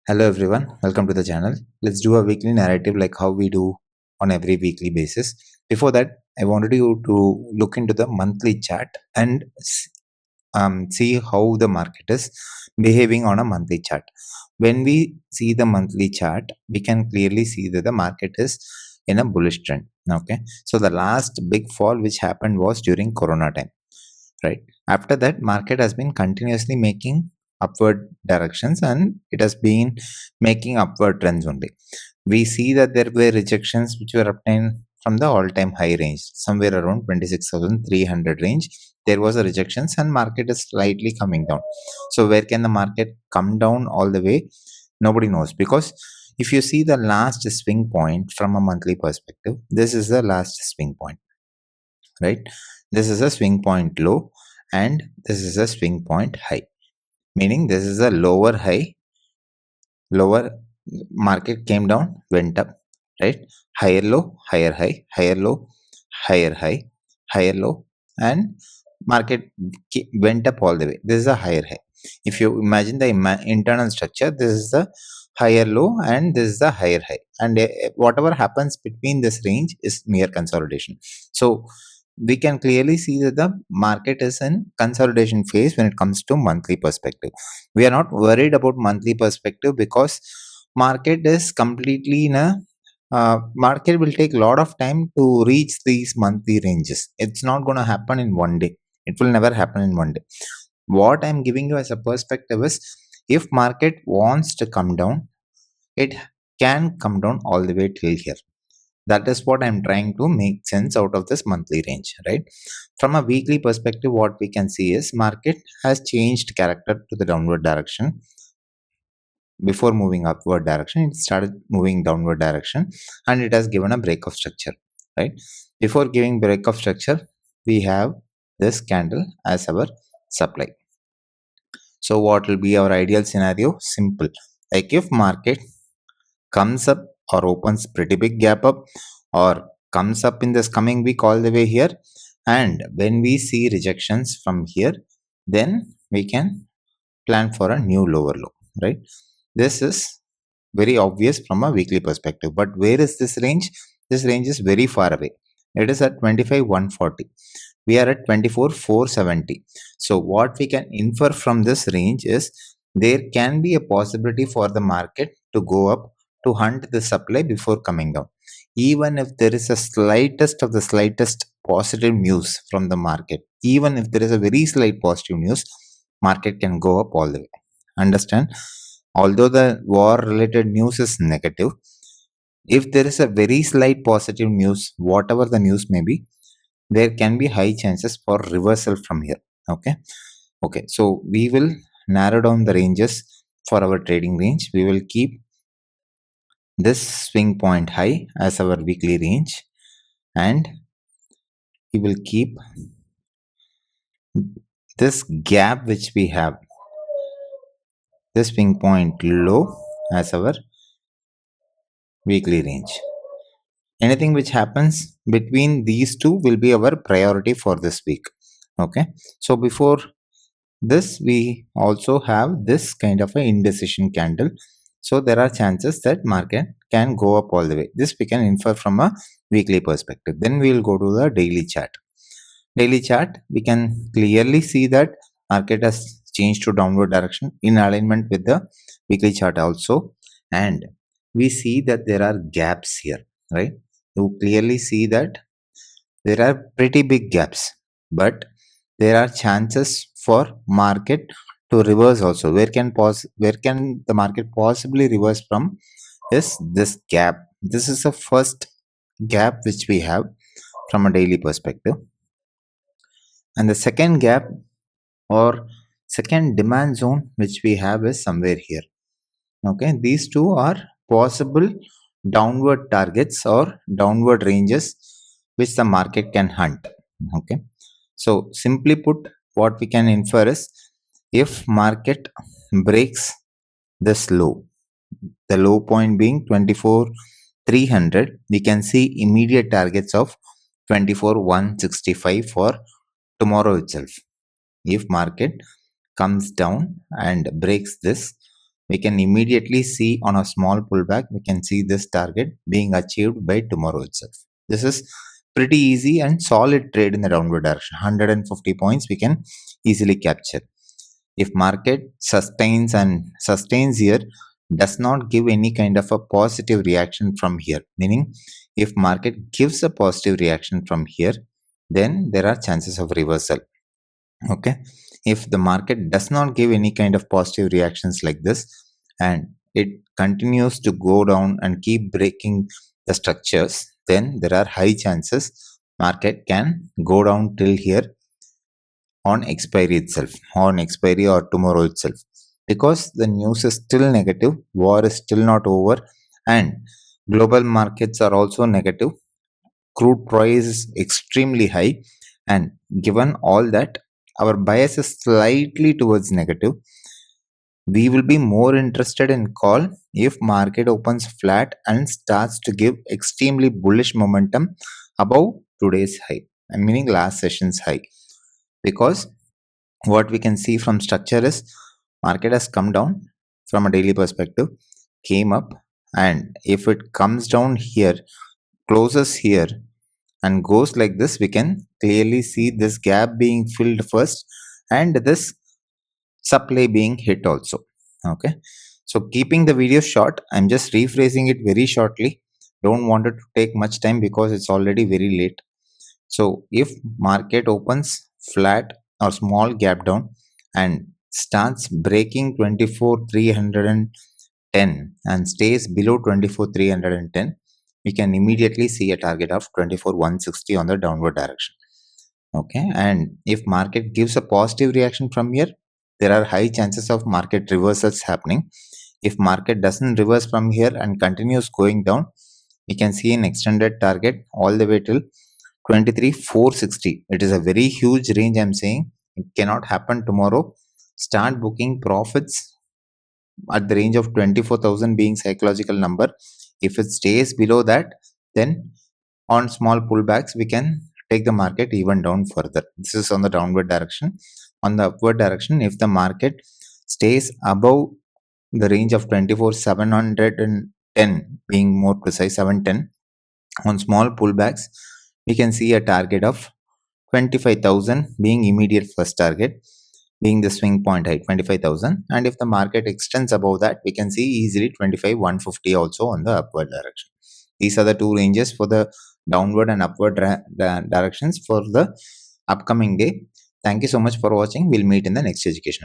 Hello everyone, welcome to the channel. Let's do a weekly narrative like how we do on every weekly basis. Before that, I wanted you to look into the monthly chart and see how the market is behaving on a monthly chart. When we see the monthly chart, we can clearly see that the market is in a bullish trend. Okay, so the last big fall which happened was during Corona time, right? After that, market has been continuously making upward directions and it has been making upward trends only. We see that there were rejections which were obtained from the all-time high range, somewhere around 26,300 range. There was a rejections and market is slightly coming down. So where can the market come down all the way? Nobody knows, because if you see the last swing point from a monthly perspective, this is the last swing point, right? This is a swing point low and this is a swing point high, meaning this is a lower high, lower, market came down, went up, right? Higher low, higher high, higher low, higher high, higher low, and market went up all the way. This is a higher high. If you imagine the internal structure, this is the higher low and this is the higher high, and whatever happens between this range is mere consolidation. So we can clearly see that the market is in consolidation phase when it comes to monthly perspective. We are not worried about monthly perspective because market is completely in a market will take a lot of time to reach these monthly ranges. It's not going to happen in one day. It will never happen in one day. What I'm giving you as a perspective is, if market wants to come down, it can come down all the way till here. That is what I'm trying to make sense out of this monthly range, right? From a weekly perspective, what we can see is market has changed character to the downward direction. Before moving upward direction, it started moving downward direction and it has given a break of structure, right? Before giving break of structure, we have this candle as our supply. So what will be our ideal scenario? Simple. Like if market comes up or opens pretty big gap up or comes up in this coming week all the way here, and when we see rejections from here, then we can plan for a new lower low, right? This is very obvious from a weekly perspective, but where is this range? This range is very far away. It is at 25,140. We are at 24,470. So what we can infer from this range is there can be a possibility for the market to go up to hunt the supply before coming down. Even if there is a slightest of the slightest positive news from the market, even if there is a very slight positive news, market can go up all the way. Understand? Although the war related news is negative, if there is a very slight positive news, whatever the news may be, there can be high chances for reversal from here. Okay, so we will narrow down the ranges for our trading range. We will keep this swing point high as our weekly range, and we will keep this gap which we have, this swing point low, as our weekly range. Anything which happens between these two will be our priority for this week. Okay, so before this, we also have this kind of a indecision candle. So there are chances that market can go up all the way. This we can infer from a weekly perspective. Then we will go to the daily chart. Daily chart, we can clearly see that market has changed to downward direction in alignment with the weekly chart also. And we see that there are gaps here, right? You clearly see that there are pretty big gaps, but there are chances for market to reverse also. Where can the market possibly reverse from is this gap. This is the first gap which we have from a daily perspective, and the second gap or second demand zone which we have is somewhere here. Okay, these two are possible downward targets or downward ranges which the market can hunt. Okay, so simply put, what we can infer is, if market breaks this low, the low point being 24,300, we can see immediate targets of 24,165 for tomorrow itself. If market comes down and breaks this we can immediately see on a small pullback, we can see this target being achieved by tomorrow itself. This is pretty easy and solid trade in the downward direction. 150 points we can easily capture. If market sustains here, does not give any kind of a positive reaction from here, meaning if market gives a positive reaction from here, then there are chances of reversal. Okay, if the market does not give any kind of positive reactions like this and it continues to go down and keep breaking the structures, then there are high chances market can go down till here on expiry itself, on expiry or tomorrow itself, because the news is still negative, war is still not over, and global markets are also negative. Crude price is extremely high, and given all that, our bias is slightly towards negative. We will be more interested in call if market opens flat and starts to give extremely bullish momentum above today's high, meaning last session's high, because what we can see from structure is market has come down from a daily perspective, came up, and if it comes down here, closes here and goes like this, we can clearly see this gap being filled first and this supply being hit also. Okay, so keeping the video short, I'm just rephrasing it very shortly. Don't want it to take much time because it's already very late. So if market opens flat or small gap down and starts breaking 24,310 and stays below 24,310, we can immediately see a target of 24,160 on the downward direction. Okay, and if market gives a positive reaction from here, there are high chances of market reversals happening. If market doesn't reverse from here and continues going down, we can see an extended target all the way till 23,460. It is a very huge range. I'm saying it cannot happen tomorrow. Start booking profits at the range of 24,000 being psychological number. If it stays below that, then on small pullbacks we can take the market even down further. This is on the downward direction. On the upward direction, if the market stays above the range of 24,710, being more precise 710, on small pullbacks we can see a target of 25,000 being immediate first target, being the swing point high 25,000, and if the market extends above that, we can see easily 25,150 also on the upward direction. These are the two ranges for the downward and upward directions for the upcoming day. Thank you so much for watching. We'll meet in the next education.